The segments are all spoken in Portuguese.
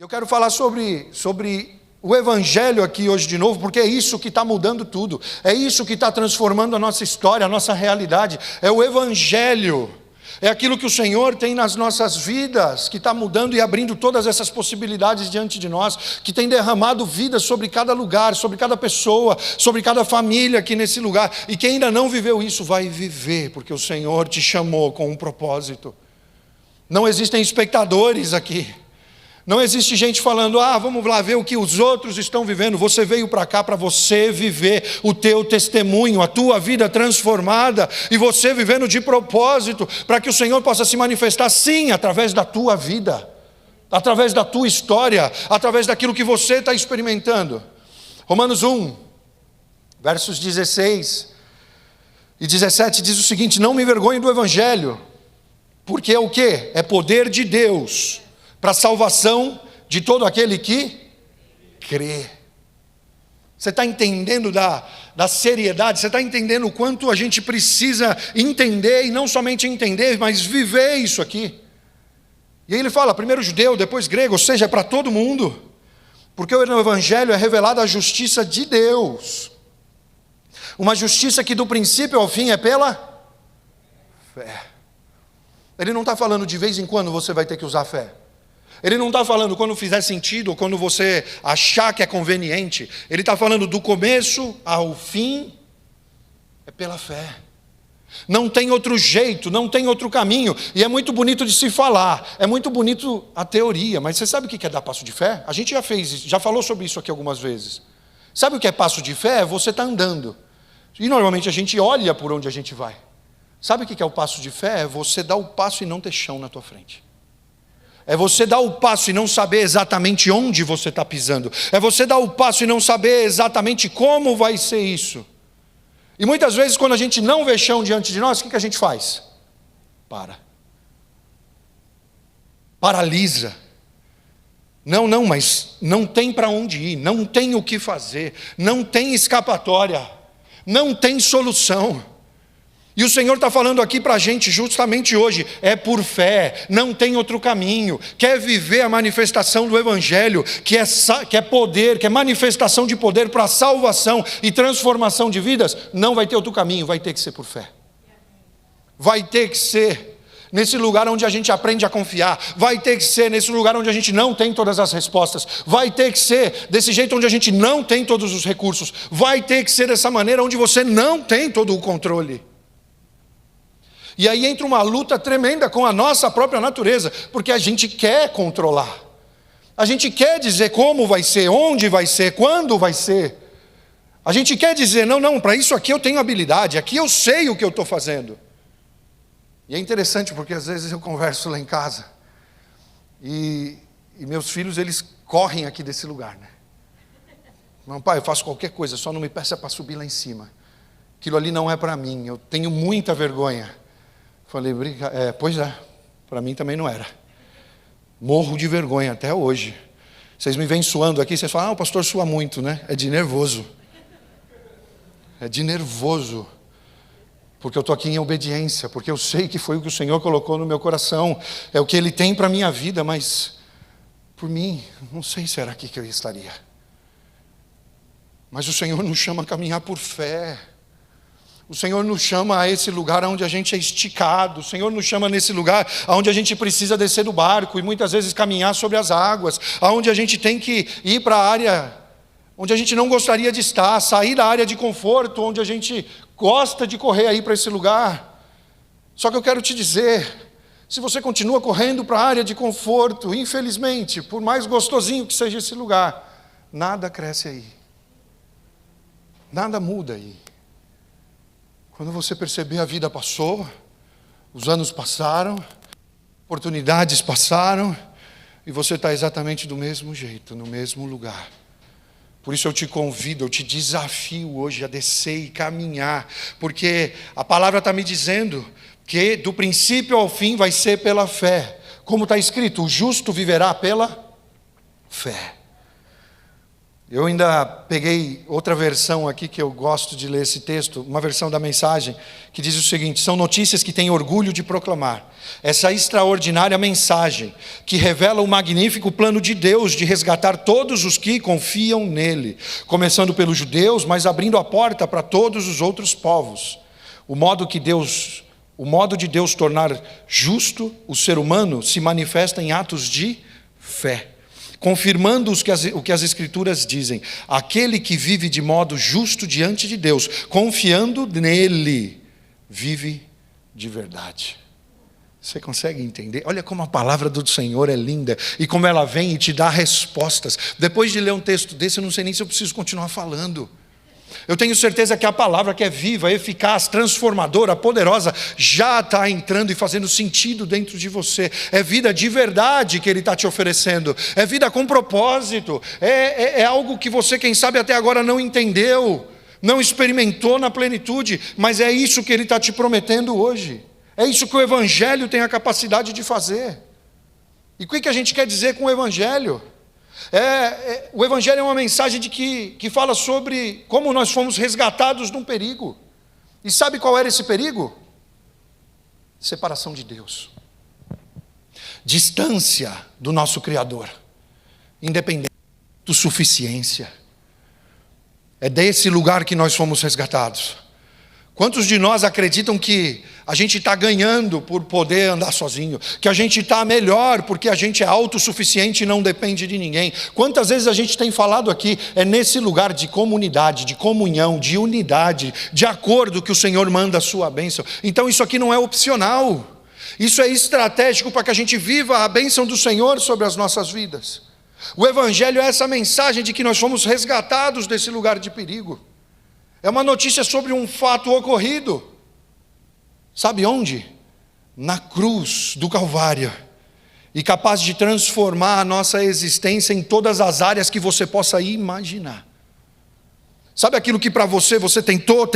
Eu quero falar sobre o Evangelho aqui hoje de novo, porque é isso que está mudando tudo, é isso que está transformando a nossa história, a nossa realidade, é o Evangelho, é aquilo que o Senhor tem nas nossas vidas, que está mudando e abrindo todas essas possibilidades diante de nós, que tem derramado vida sobre cada lugar, sobre cada pessoa, sobre cada família aqui nesse lugar, e quem ainda não viveu isso vai viver, porque o Senhor te chamou com um propósito. Não existem espectadores aqui. Não existe gente falando, vamos lá ver o que os outros estão vivendo. Você veio para cá para você viver o teu testemunho, a tua vida transformada, e você vivendo de propósito, para que o Senhor possa se manifestar, sim, através da tua vida, através da tua história, através daquilo que você está experimentando. Romanos 1, versos 16 e 17 diz o seguinte: não me envergonhe do Evangelho, porque é o quê? É poder de Deus para a salvação de todo aquele que crê. Você está entendendo da seriedade? Você está entendendo o quanto a gente precisa entender, e não somente entender, mas viver isso aqui? E aí ele fala, primeiro judeu, depois grego, ou seja, é para todo mundo, porque no Evangelho é revelada a justiça de Deus, uma justiça que do princípio ao fim é pela fé. Ele não está falando de vez em quando você vai ter que usar fé. Ele não está falando quando fizer sentido, ou quando você achar que é conveniente. Ele está falando do começo ao fim, é pela fé. Não tem outro jeito, não tem outro caminho. E é muito bonito de se falar, é muito bonito a teoria, mas você sabe o que é dar passo de fé? A gente já falou sobre isso aqui algumas vezes. Sabe o que é passo de fé? Você está andando. E normalmente a gente olha por onde a gente vai. Sabe o que é o passo de fé? É você dar o passo e não ter chão na tua frente. É você dar o passo e não saber exatamente onde você está pisando. É você dar o passo e não saber exatamente como vai ser isso. E muitas vezes quando a gente não vê chão diante de nós, o que a gente faz? Paralisa. Não, mas não tem para onde ir, não tem o que fazer, não tem escapatória, não tem solução. E o Senhor está falando aqui para a gente justamente hoje, é por fé, não tem outro caminho. Quer viver a manifestação do Evangelho, que é poder, que é manifestação de poder para salvação e transformação de vidas, não vai ter outro caminho, vai ter que ser por fé. Vai ter que ser nesse lugar onde a gente aprende a confiar, vai ter que ser nesse lugar onde a gente não tem todas as respostas, vai ter que ser desse jeito onde a gente não tem todos os recursos, vai ter que ser dessa maneira onde você não tem todo o controle. E aí entra uma luta tremenda com a nossa própria natureza, porque a gente quer controlar. A gente quer dizer como vai ser, onde vai ser, quando vai ser. A gente quer dizer, não, para isso aqui eu tenho habilidade, aqui eu sei o que eu estou fazendo. E é interessante porque às vezes eu converso lá em casa, e meus filhos, eles correm aqui desse lugar, né? Não, pai, eu faço qualquer coisa, só não me peça para subir lá em cima. Aquilo ali não é para mim, eu tenho muita vergonha. Falei, pois é, para mim também não era. Morro de vergonha até hoje. Vocês me vêm suando aqui, vocês falam, o pastor sua muito, né? É de nervoso. É de nervoso. Porque eu estou aqui em obediência, porque eu sei que foi o que o Senhor colocou no meu coração. É o que Ele tem para a minha vida, mas por mim, não sei se era aqui que eu estaria. Mas o Senhor nos chama a caminhar por fé. O Senhor nos chama a esse lugar onde a gente é esticado. O Senhor nos chama nesse lugar onde a gente precisa descer do barco e muitas vezes caminhar sobre as águas, onde a gente tem que ir para a área onde a gente não gostaria de estar, sair da área de conforto, onde a gente gosta de correr aí para esse lugar. Só que eu quero te dizer, se você continua correndo para a área de conforto, infelizmente, por mais gostosinho que seja esse lugar, nada cresce aí. Nada muda aí. Quando você perceber, a vida passou, os anos passaram, oportunidades passaram, e você está exatamente do mesmo jeito, no mesmo lugar. Por isso eu te convido, eu te desafio hoje a descer e caminhar, porque a palavra está me dizendo que do princípio ao fim vai ser pela fé. Como está escrito, o justo viverá pela fé. Eu ainda peguei outra versão aqui que eu gosto de ler esse texto, uma versão da Mensagem, que diz o seguinte: são notícias que têm orgulho de proclamar essa extraordinária mensagem que revela o magnífico plano de Deus de resgatar todos os que confiam nele, começando pelos judeus, mas abrindo a porta para todos os outros povos. O modo de Deus tornar justo o ser humano se manifesta em atos de fé, confirmando o que as Escrituras dizem. Aquele que vive de modo justo diante de Deus, confiando nele, vive de verdade. Você consegue entender? Olha como a palavra do Senhor é linda e como ela vem e te dá respostas. Depois de ler um texto desse, eu não sei nem se eu preciso continuar falando. Eu tenho certeza que a palavra, que é viva, eficaz, transformadora, poderosa, já está entrando e fazendo sentido dentro de você. É vida de verdade que Ele está te oferecendo. É vida com propósito. É algo que você, quem sabe, até agora não entendeu, não experimentou na plenitude, mas é isso que Ele está te prometendo hoje. É isso que o Evangelho tem a capacidade de fazer. E o que a gente quer dizer com o Evangelho? O Evangelho é uma mensagem que fala sobre como nós fomos resgatados de um perigo. E sabe qual era esse perigo? Separação de Deus, distância do nosso Criador, independência, autossuficiência. É desse lugar que nós fomos resgatados. Quantos de nós acreditam que a gente está ganhando por poder andar sozinho, que a gente está melhor porque a gente é autossuficiente e não depende de ninguém? Quantas vezes a gente tem falado aqui, é nesse lugar de comunidade, de comunhão, de unidade, de acordo que o Senhor manda a sua bênção. Então isso aqui não é opcional, isso é estratégico para que a gente viva a bênção do Senhor sobre as nossas vidas. O Evangelho é essa mensagem de que nós fomos resgatados desse lugar de perigo. É uma notícia sobre um fato ocorrido. Sabe onde? Na cruz do Calvário. E capaz de transformar a nossa existência em todas as áreas que você possa imaginar. Sabe aquilo que para você tentou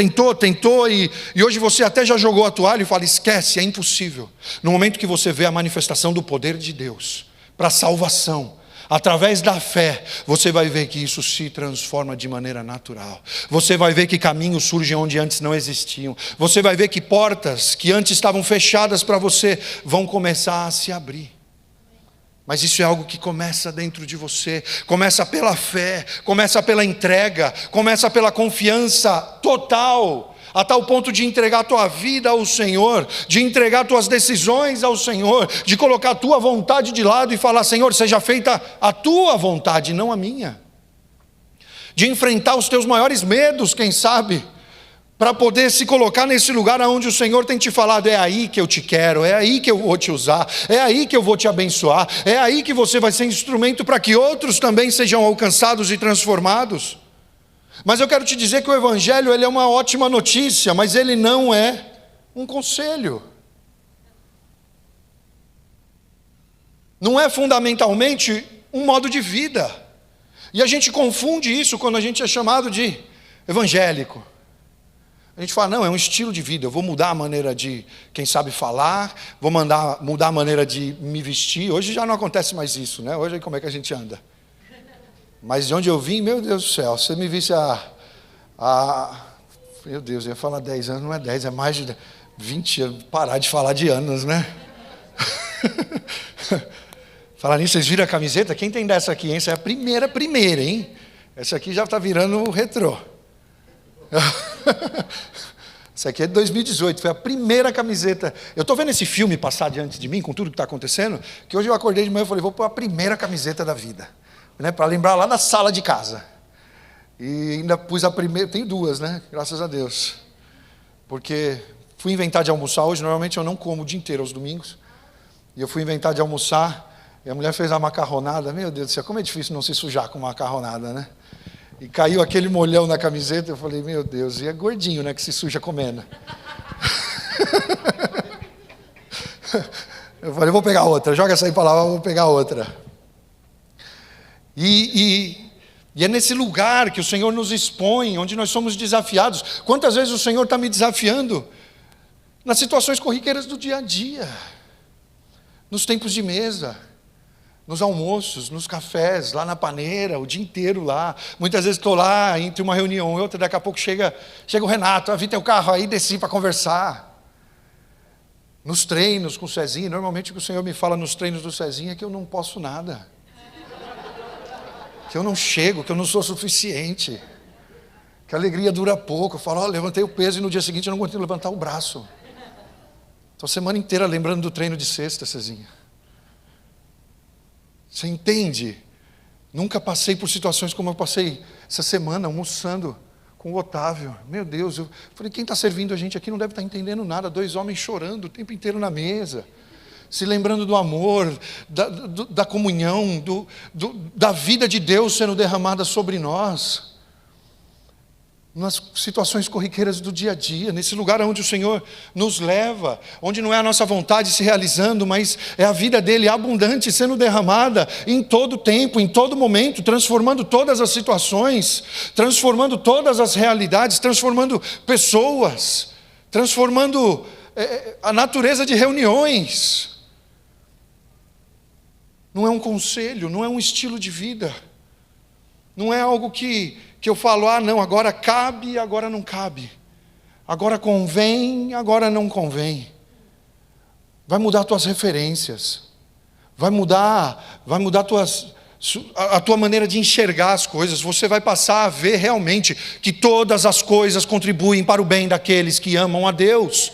e hoje você até já jogou a toalha e fala, esquece, é impossível. No momento que você vê a manifestação do poder de Deus para a salvação, através da fé, você vai ver que isso se transforma de maneira natural. Você vai ver que caminhos surgem onde antes não existiam. Você vai ver que portas que antes estavam fechadas para você vão começar a se abrir. Mas isso é algo que começa dentro de você. Começa pela fé, começa pela entrega, começa pela confiança total, a tal ponto de entregar a tua vida ao Senhor, de entregar tuas decisões ao Senhor, de colocar a tua vontade de lado e falar, Senhor, seja feita a tua vontade, não a minha. De enfrentar os teus maiores medos, quem sabe, para poder se colocar nesse lugar onde o Senhor tem te falado, é aí que eu te quero, é aí que eu vou te usar, é aí que eu vou te abençoar, é aí que você vai ser instrumento para que outros também sejam alcançados e transformados. Mas eu quero te dizer que o Evangelho ele é uma ótima notícia, mas ele não é um conselho. Não é fundamentalmente um modo de vida. E a gente confunde isso quando a gente é chamado de evangélico. A gente fala, não, é um estilo de vida, eu vou mudar a maneira de, quem sabe, falar, vou mudar a maneira de me vestir. Hoje já não acontece mais isso, né? Hoje como é que a gente anda? Mas de onde eu vim, meu Deus do céu, se você me visse meu Deus, eu ia falar 10 anos, não é 10, é mais de 20 anos, parar de falar de anos, né? Falar nisso, vocês viram a camiseta? Quem tem dessa aqui, hein? Essa é a primeira, hein? Essa aqui já está virando retrô. Essa aqui é de 2018, foi a primeira camiseta. Eu estou vendo esse filme passar diante de mim, com tudo que está acontecendo, que hoje eu acordei de manhã e falei, vou pôr a primeira camiseta da vida. Né, para lembrar lá da sala de casa. E ainda pus a primeira, tenho duas, né? Graças a Deus. Porque fui inventar de almoçar hoje, normalmente eu não como o dia inteiro aos domingos. E eu fui inventar de almoçar, e a mulher fez a macarronada. Meu Deus do céu, como é difícil não se sujar com macarronada, né? E caiu aquele molhão na camiseta, eu falei, meu Deus, e é gordinho, né, que se suja comendo. Eu falei, vou pegar outra, joga essa aí para lá, vou pegar outra. E é nesse lugar que o Senhor nos expõe, onde nós somos desafiados. Quantas vezes o Senhor está me desafiando nas situações corriqueiras do dia a dia, nos tempos de mesa, nos almoços, nos cafés, lá na paneira, o dia inteiro lá. Muitas vezes estou lá, entre uma reunião e outra, daqui a pouco chega o Renato, vi teu carro aí, desci para conversar. Nos treinos com o Cezinho, normalmente o que o Senhor me fala nos treinos do Cezinho é que eu não posso nada. Que eu não chego, que eu não sou suficiente. Que a alegria dura pouco. Eu falo, levantei o peso e no dia seguinte eu não consigo levantar o braço. Estou a semana inteira lembrando do treino de sexta, Cezinha. Você entende? Nunca passei por situações como eu passei essa semana, almoçando com o Otávio. Meu Deus, eu falei, quem está servindo a gente aqui não deve estar entendendo nada. 2 homens chorando o tempo inteiro na mesa, se lembrando do amor, da comunhão, da vida de Deus sendo derramada sobre nós. Nas situações corriqueiras do dia a dia, nesse lugar onde o Senhor nos leva, onde não é a nossa vontade se realizando, mas é a vida dele abundante sendo derramada em todo tempo, em todo momento, transformando todas as situações, transformando todas as realidades, transformando pessoas, transformando a natureza de reuniões. Não é um conselho, não é um estilo de vida, não é algo que eu falo, não, agora cabe, agora não cabe. Agora convém, agora não convém. Vai mudar tuas referências. Vai mudar a tua maneira de enxergar as coisas. Você vai passar a ver realmente que todas as coisas contribuem para o bem daqueles que amam a Deus.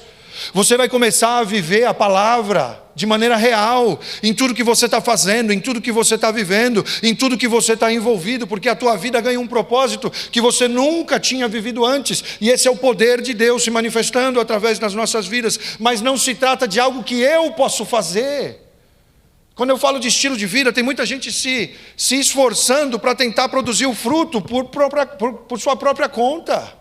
Você vai começar a viver a palavra de maneira real, em tudo que você está fazendo, em tudo que você está vivendo, em tudo que você está envolvido, porque a tua vida ganha um propósito que você nunca tinha vivido antes, e esse é o poder de Deus se manifestando através das nossas vidas, mas não se trata de algo que eu posso fazer. Quando eu falo de estilo de vida, tem muita gente se esforçando para tentar produzir o fruto por sua própria conta.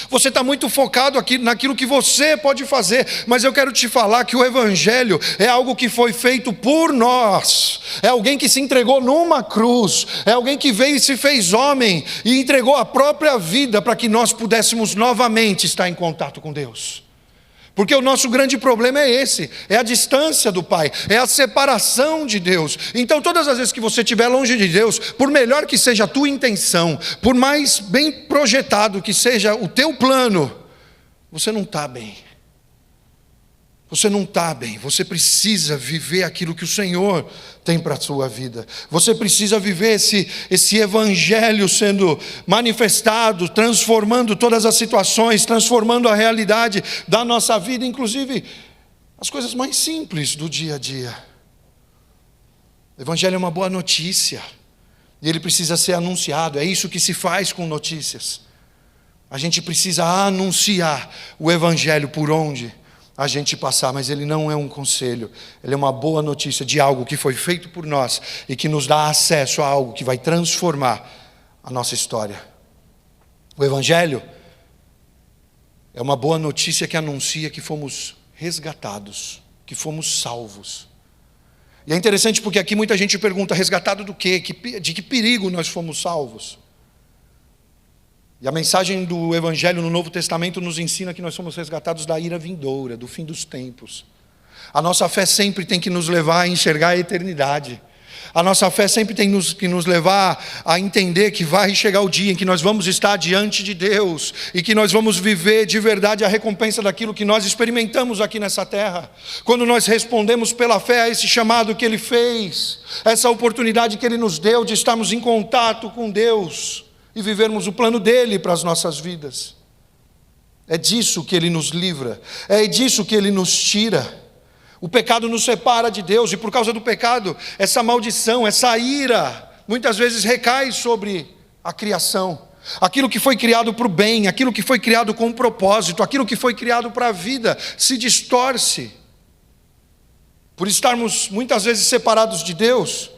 Você está muito focado aqui naquilo que você pode fazer, mas eu quero te falar que o Evangelho é algo que foi feito por nós, é alguém que se entregou numa cruz, é alguém que veio e se fez homem e entregou a própria vida para que nós pudéssemos novamente estar em contato com Deus. Porque o nosso grande problema é esse, é a distância do Pai, é a separação de Deus. Então todas as vezes que você estiver longe de Deus, por melhor que seja a tua intenção, por mais bem projetado que seja o teu plano, você não está bem. Você não está bem, você precisa viver aquilo que o Senhor tem para a sua vida. Você precisa viver esse Evangelho sendo manifestado, transformando todas as situações, transformando a realidade da nossa vida, inclusive as coisas mais simples do dia a dia. O Evangelho é uma boa notícia, e ele precisa ser anunciado, é isso que se faz com notícias. A gente precisa anunciar o Evangelho por onde a gente passar, mas ele não é um conselho, ele é uma boa notícia de algo que foi feito por nós e que nos dá acesso a algo que vai transformar a nossa história. O Evangelho é uma boa notícia que anuncia que fomos resgatados, que fomos salvos. E é interessante porque aqui muita gente pergunta, resgatado do quê? De que perigo nós fomos salvos? E a mensagem do Evangelho no Novo Testamento nos ensina que nós somos resgatados da ira vindoura, do fim dos tempos. A nossa fé sempre tem que nos levar a enxergar a eternidade. A nossa fé sempre tem que nos levar a entender que vai chegar o dia em que nós vamos estar diante de Deus e que nós vamos viver de verdade a recompensa daquilo que nós experimentamos aqui nessa terra. Quando nós respondemos pela fé a esse chamado que Ele fez, essa oportunidade que Ele nos deu de estarmos em contato com Deus e vivermos o plano dele para as nossas vidas. É disso que ele nos livra, é disso que ele nos tira. O pecado nos separa de Deus, e por causa do pecado, essa maldição, essa ira, muitas vezes recai sobre a criação. Aquilo que foi criado para o bem, aquilo que foi criado com um propósito, aquilo que foi criado para a vida, se distorce. Por estarmos muitas vezes separados de Deus,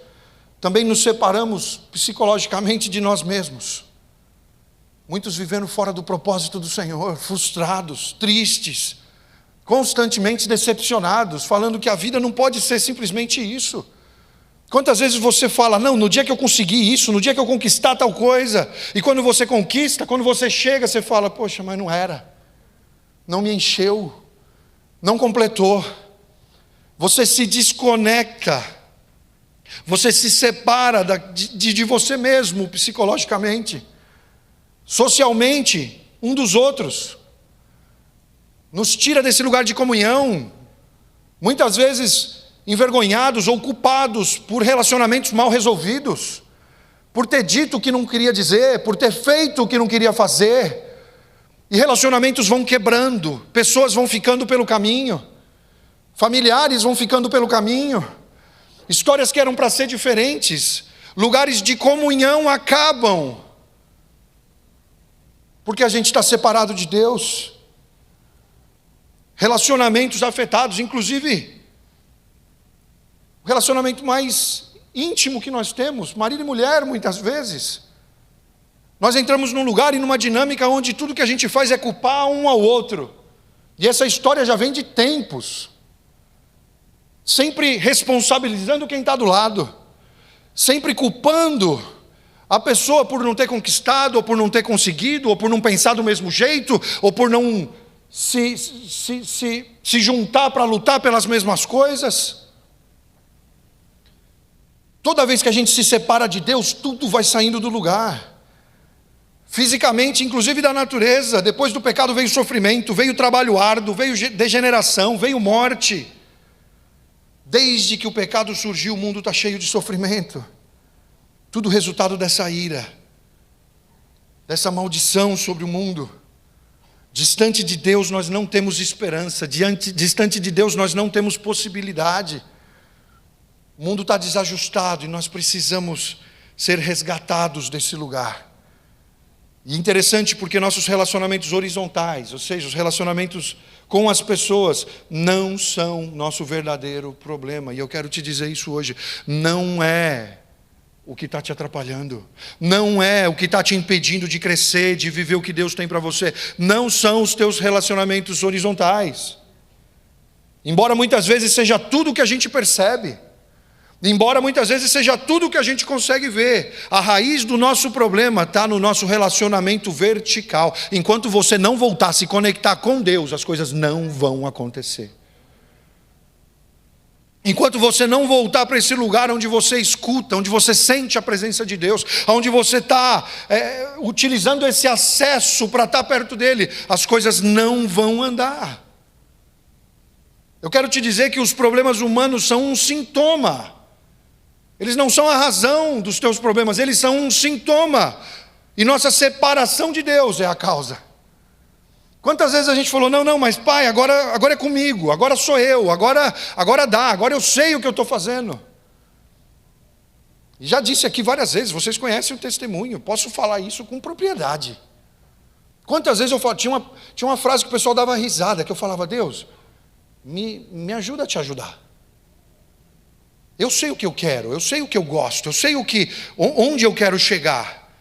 também nos separamos psicologicamente de nós mesmos. Muitos vivendo fora do propósito do Senhor, frustrados, tristes, constantemente decepcionados, falando que a vida não pode ser simplesmente isso. Quantas vezes você fala, não, no dia que eu conseguir isso, no dia que eu conquistar tal coisa, e quando você conquista, quando você chega, você fala, poxa, mas não era, não me encheu, não completou. Você se desconecta. Você se separa de você mesmo, psicologicamente, socialmente, um dos outros. Nos tira desse lugar de comunhão, muitas vezes envergonhados ou culpados por relacionamentos mal resolvidos, por ter dito o que não queria dizer, por ter feito o que não queria fazer. E relacionamentos vão quebrando, pessoas vão ficando pelo caminho, familiares vão ficando pelo caminho, histórias que eram para ser diferentes, lugares de comunhão acabam, porque a gente está separado de Deus. Relacionamentos afetados, inclusive o relacionamento mais íntimo que nós temos, marido e mulher, muitas vezes. Nós entramos num lugar e numa dinâmica onde tudo que a gente faz é culpar um ao outro. E essa história já vem de tempos. Sempre responsabilizando quem está do lado. Sempre culpando a pessoa por não ter conquistado, ou por não ter conseguido, ou por não pensar do mesmo jeito, ou por não se juntar para lutar pelas mesmas coisas. Toda vez que a gente se separa de Deus, tudo vai saindo do lugar. Fisicamente, inclusive da natureza. Depois do pecado veio sofrimento, veio trabalho árduo, veio degeneração, veio morte. Desde que o pecado surgiu, o mundo está cheio de sofrimento. Tudo resultado dessa ira, dessa maldição sobre o mundo. Distante de Deus nós não temos esperança, distante de Deus nós não temos possibilidade. O mundo está desajustado e nós precisamos ser resgatados desse lugar. E interessante porque nossos relacionamentos horizontais, ou seja, os relacionamentos com as pessoas, não são nosso verdadeiro problema. E eu quero te dizer isso hoje, não é o que está te atrapalhando, não é o que está te impedindo de crescer, de viver o que Deus tem para você, não são os teus relacionamentos horizontais. Embora muitas vezes seja tudo o que a gente percebe, embora muitas vezes seja tudo o que a gente consegue ver, a raiz do nosso problema está no nosso relacionamento vertical. Enquanto você não voltar a se conectar com Deus, as coisas não vão acontecer. Enquanto você não voltar para esse lugar onde você escuta, onde você sente a presença de Deus, onde você está utilizando esse acesso para estar perto dEle, as coisas não vão andar. Eu quero te dizer que os problemas humanos são um sintoma. Eles não são a razão dos teus problemas, eles são um sintoma. E nossa separação de Deus é a causa. Quantas vezes a gente falou, não, mas pai, agora é comigo, agora sou eu, agora dá, agora eu sei o que eu estou fazendo. E já disse aqui várias vezes, vocês conhecem o testemunho, posso falar isso com propriedade. Quantas vezes eu falo, tinha uma frase que o pessoal dava risada, que eu falava, Deus, me ajuda a te ajudar. Eu sei o que eu quero, eu sei o que eu gosto, eu sei onde eu quero chegar.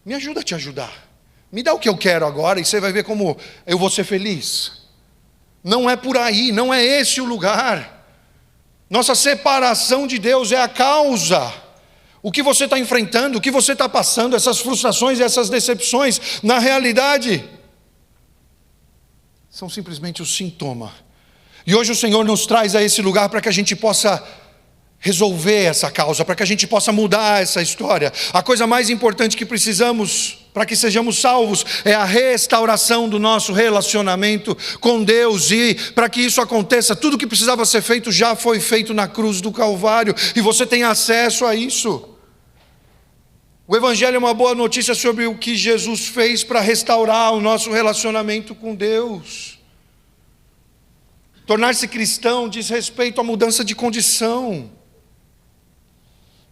Me ajuda a te ajudar. Me dá o que eu quero agora e você vai ver como eu vou ser feliz. Não é por aí, não é esse o lugar. Nossa separação de Deus é a causa. O que você está enfrentando, o que você está passando, essas frustrações e essas decepções, na realidade, são simplesmente o sintoma. E hoje o Senhor nos traz a esse lugar para que a gente possa resolver essa causa, para que a gente possa mudar essa história. A coisa mais importante que precisamos para que sejamos salvos é a restauração do nosso relacionamento com Deus. E para que isso aconteça, tudo que precisava ser feito já foi feito na cruz do Calvário, e você tem acesso a isso. O Evangelho é uma boa notícia sobre o que Jesus fez para restaurar o nosso relacionamento com Deus. Tornar-se cristão diz respeito à mudança de condição.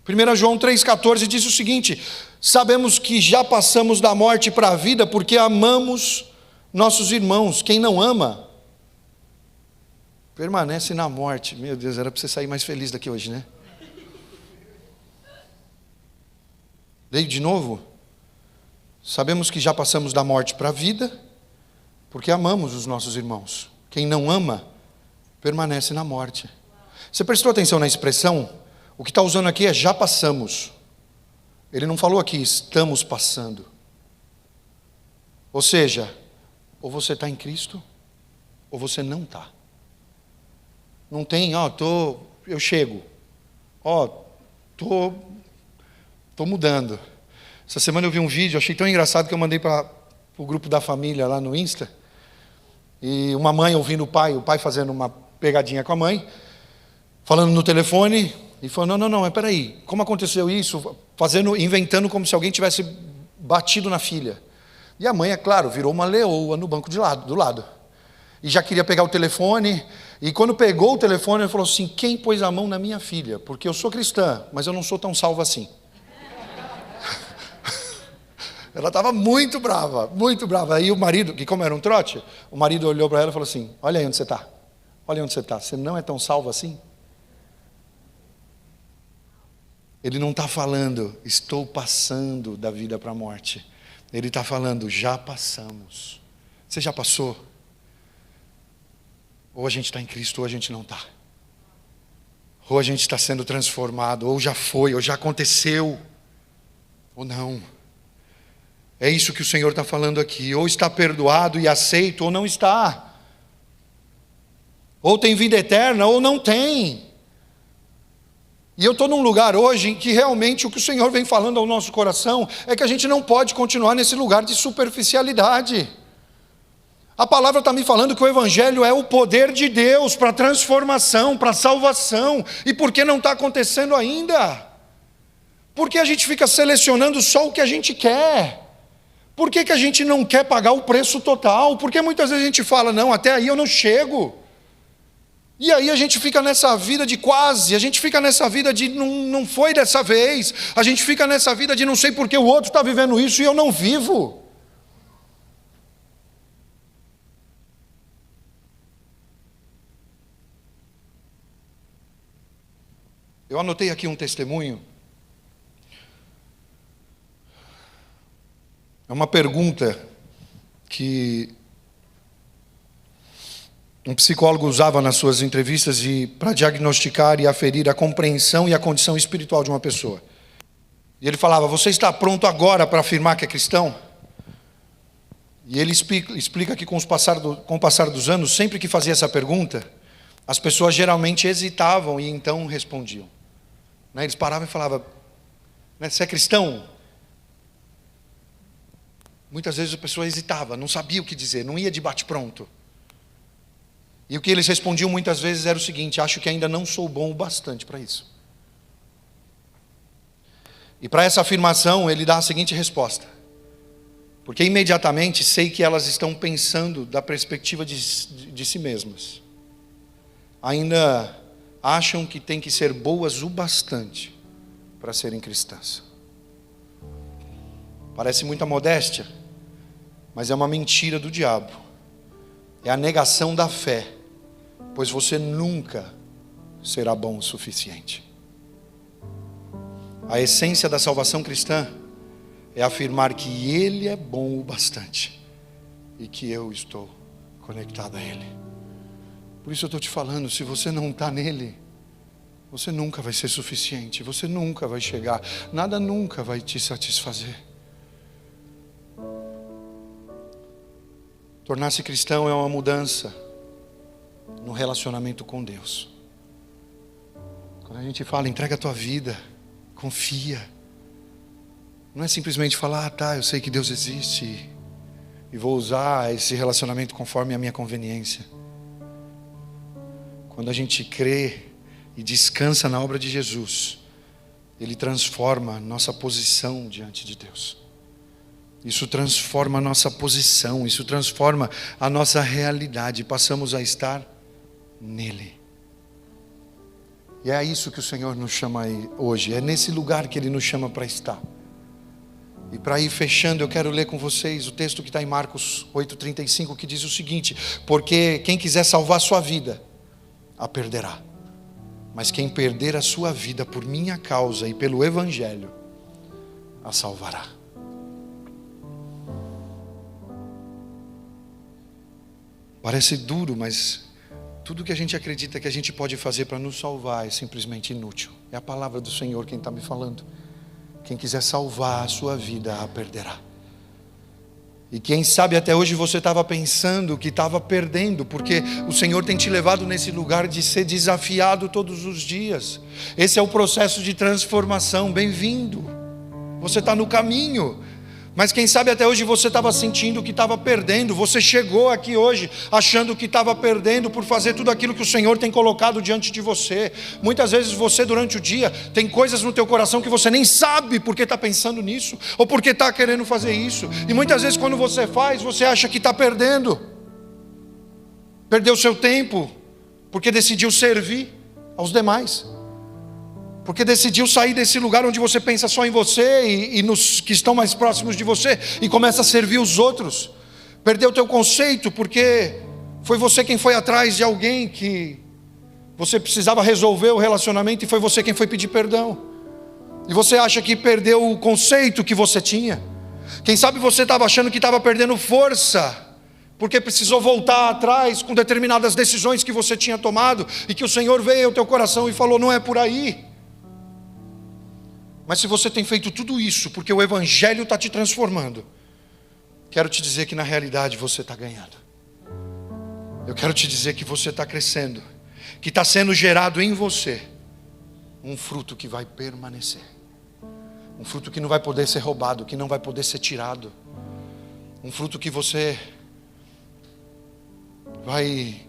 1 João 3,14 diz o seguinte: sabemos que já passamos da morte para a vida porque amamos nossos irmãos. Quem não ama, permanece na morte. Meu Deus, era para você sair mais feliz daqui hoje, né? Leio de novo. Sabemos que já passamos da morte para a vida porque amamos os nossos irmãos. Quem não ama, permanece na morte. Você prestou atenção na expressão? O que está usando aqui é já passamos. Ele não falou aqui estamos passando. Ou seja, ou você está em Cristo, ou você não está. Não tem, eu chego. tô mudando. Essa semana eu vi um vídeo, achei tão engraçado que eu mandei para o grupo da família lá no Insta. E uma mãe ouvindo o pai fazendo uma pegadinha com a mãe, falando no telefone, e falando, não, mas peraí, como aconteceu isso? Inventando como se alguém tivesse batido na filha. E a mãe, é claro, virou uma leoa no banco do lado. E já queria pegar o telefone, e quando pegou o telefone, ele falou assim, quem pôs a mão na minha filha? Porque eu sou cristã, mas eu não sou tão salva assim. Ela estava muito brava, muito brava. Aí o marido, que como era um trote, o marido olhou para ela e falou assim, olha aí onde você está. Olha onde você está. Você não é tão salvo assim? Ele não está falando, estou passando da vida para a morte. Ele está falando, já passamos. Você já passou? Ou a gente está em Cristo, ou a gente não está. Ou a gente está sendo transformado, ou já foi, ou já aconteceu, ou não. É isso que o Senhor está falando aqui. Ou está perdoado e aceito, ou não está. Ou tem vida eterna, ou não tem. E eu estou num lugar hoje em que realmente o que o Senhor vem falando ao nosso coração é que a gente não pode continuar nesse lugar de superficialidade. A palavra está me falando que o Evangelho é o poder de Deus para transformação, para salvação. E por que não está acontecendo ainda? Porque a gente fica selecionando só o que a gente quer. Por que a gente não quer pagar o preço total? Porque muitas vezes a gente fala, não, até aí eu não chego. E aí a gente fica nessa vida de quase, a gente fica nessa vida de não foi dessa vez, a gente fica nessa vida de não sei porque o outro está vivendo isso e eu não vivo. Eu anotei aqui um testemunho. É uma pergunta que um psicólogo usava nas suas entrevistas para diagnosticar e aferir a compreensão e a condição espiritual de uma pessoa. E ele falava, você está pronto agora para afirmar que é cristão? E ele explica que com o passar dos anos, sempre que fazia essa pergunta, as pessoas geralmente hesitavam e então respondiam. Eles paravam e falavam, você é cristão? Muitas vezes a pessoa hesitava, não sabia o que dizer, não ia de bate-pronto. E o que eles respondiam muitas vezes era o seguinte, acho que ainda não sou bom o bastante para isso. E para essa afirmação ele dá a seguinte resposta, porque imediatamente sei que elas estão pensando da perspectiva de si mesmas. Ainda acham que tem que ser boas o bastante para serem cristãs. Parece muita modéstia, mas é uma mentira do diabo. É a negação da fé, pois você nunca será bom o suficiente. A essência da salvação cristã é afirmar que Ele é bom o bastante e que eu estou conectado a Ele. Por isso eu estou te falando, se você não está nele, você nunca vai ser suficiente, você nunca vai chegar, nada nunca vai te satisfazer. Tornar-se cristão é uma mudança no relacionamento com Deus. Quando a gente fala, entrega a tua vida, confia. Não é simplesmente falar, eu sei que Deus existe e vou usar esse relacionamento conforme a minha conveniência. Quando a gente crê e descansa na obra de Jesus, Ele transforma a nossa posição diante de Deus. Isso transforma a nossa posição, isso transforma a nossa realidade. Passamos a estar nele. E é isso que o Senhor nos chama hoje. É nesse lugar que Ele nos chama para estar. E para ir fechando, eu quero ler com vocês o texto que está em Marcos 8,35, que diz o seguinte: porque quem quiser salvar a sua vida, a perderá. Mas quem perder a sua vida por minha causa e pelo Evangelho, a salvará. Parece duro, mas tudo que a gente acredita que a gente pode fazer para nos salvar é simplesmente inútil. É a palavra do Senhor quem está me falando. Quem quiser salvar a sua vida, a perderá. E quem sabe até hoje você estava pensando que estava perdendo, porque o Senhor tem te levado nesse lugar de ser desafiado todos os dias. Esse é o processo de transformação. Bem-vindo. Você está no caminho. Mas quem sabe até hoje você estava sentindo que estava perdendo. Você chegou aqui hoje achando que estava perdendo por fazer tudo aquilo que o Senhor tem colocado diante de você. Muitas vezes você durante o dia tem coisas no teu coração que você nem sabe porque está pensando nisso, ou porque está querendo fazer isso. E muitas vezes quando você faz, você acha que está perdendo. Perdeu seu tempo porque decidiu servir aos demais. Porque decidiu sair desse lugar onde você pensa só em você e nos que estão mais próximos de você, e começa a servir os outros. Perdeu o teu conceito porque foi você quem foi atrás de alguém que você precisava resolver o relacionamento, e foi você quem foi pedir perdão. E você acha que perdeu o conceito que você tinha. Quem sabe você estava achando que estava perdendo força, porque precisou voltar atrás com determinadas decisões que você tinha tomado, e que o Senhor veio ao teu coração e falou: não é por aí. Mas se você tem feito tudo isso porque o Evangelho está te transformando, quero te dizer que na realidade você está ganhando. Eu quero te dizer que você está crescendo, que está sendo gerado em você um fruto que vai permanecer, um fruto que não vai poder ser roubado, que não vai poder ser tirado, um fruto que você vai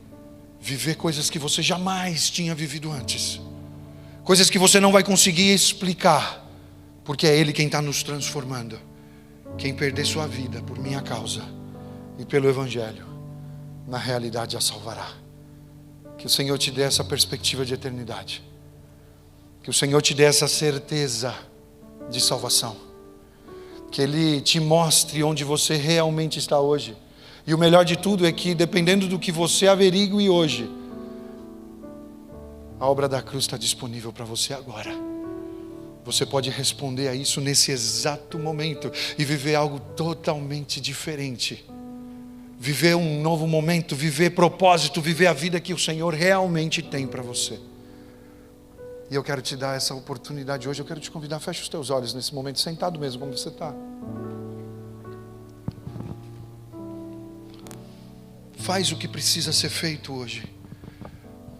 viver coisas que você jamais tinha vivido antes, coisas que você não vai conseguir explicar, porque é Ele quem está nos transformando. Quem perder sua vida por minha causa e pelo Evangelho, na realidade a salvará. Que o Senhor te dê essa perspectiva de eternidade, que o Senhor te dê essa certeza de salvação, que Ele te mostre onde você realmente está hoje. E o melhor de tudo é que, dependendo do que você averigue hoje, a obra da cruz está disponível para você agora. Você pode responder a isso nesse exato momento e viver algo totalmente diferente. Viver um novo momento, viver propósito, viver a vida que o Senhor realmente tem para você. E eu quero te dar essa oportunidade hoje. Eu quero te convidar, feche os teus olhos nesse momento, sentado mesmo como você está. Faz o que precisa ser feito hoje.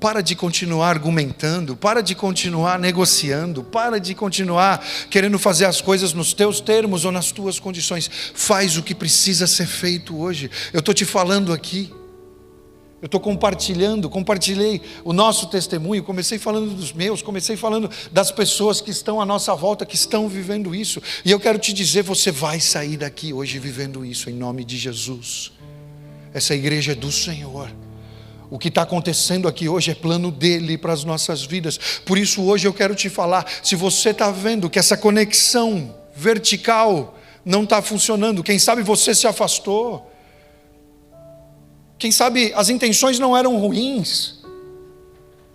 Para de continuar argumentando, para de continuar negociando, para de continuar querendo fazer as coisas nos teus termos ou nas tuas condições. Faz o que precisa ser feito hoje. Eu estou te falando aqui, eu estou compartilhei o nosso testemunho, comecei falando dos meus, comecei falando das pessoas que estão à nossa volta, que estão vivendo isso. E eu quero te dizer, você vai sair daqui hoje vivendo isso, em nome de Jesus. Essa igreja é do Senhor. O que está acontecendo aqui hoje é plano dele para as nossas vidas. Por isso hoje eu quero te falar, se você está vendo que essa conexão vertical não está funcionando, quem sabe você se afastou, quem sabe as intenções não eram ruins,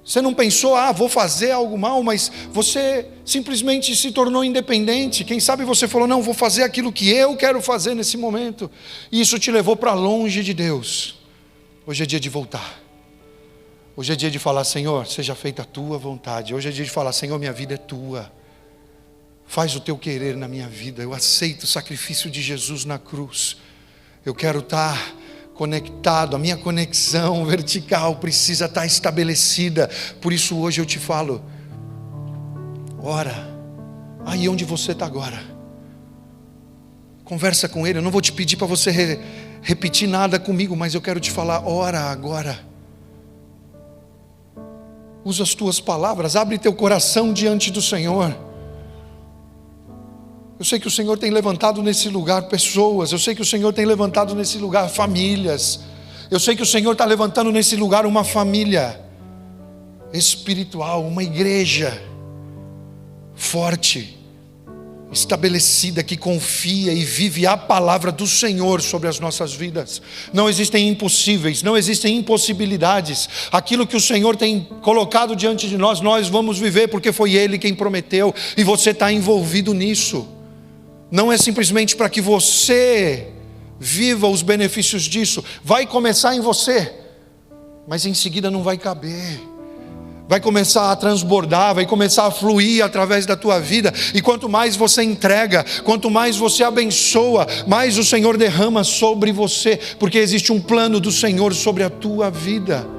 você não pensou, vou fazer algo mal, mas você simplesmente se tornou independente. Quem sabe você falou, não, vou fazer aquilo que eu quero fazer nesse momento, e isso te levou para longe de Deus. Hoje é dia de voltar. Hoje é dia de falar, Senhor, seja feita a tua vontade. Hoje é dia de falar, Senhor, minha vida é tua. Faz o teu querer na minha vida. Eu aceito o sacrifício de Jesus na cruz. Eu quero estar conectado. A minha conexão vertical precisa estar estabelecida. Por isso hoje eu te falo, ora, aí onde você está agora. Conversa com Ele. Eu não vou te pedir para você repetir nada comigo, mas eu quero te falar, ora agora. Usa as tuas palavras, abre teu coração diante do Senhor. Eu sei que o Senhor tem levantado nesse lugar pessoas, eu sei que o Senhor tem levantado nesse lugar famílias, eu sei que o Senhor está levantando nesse lugar uma família espiritual, uma igreja forte, estabelecida, que confia e vive a palavra do Senhor sobre as nossas vidas. Não existem impossíveis, não existem impossibilidades. Aquilo que o Senhor tem colocado diante de nós, nós vamos viver, porque foi Ele quem prometeu, e você está envolvido nisso. Não é simplesmente para que você viva os benefícios disso. Vai começar em você, mas em seguida não vai caber. vai começar a transbordar, vai começar a fluir através da tua vida. E quanto mais você entrega, quanto mais você abençoa, mais o Senhor derrama sobre você, porque existe um plano do Senhor sobre a tua vida.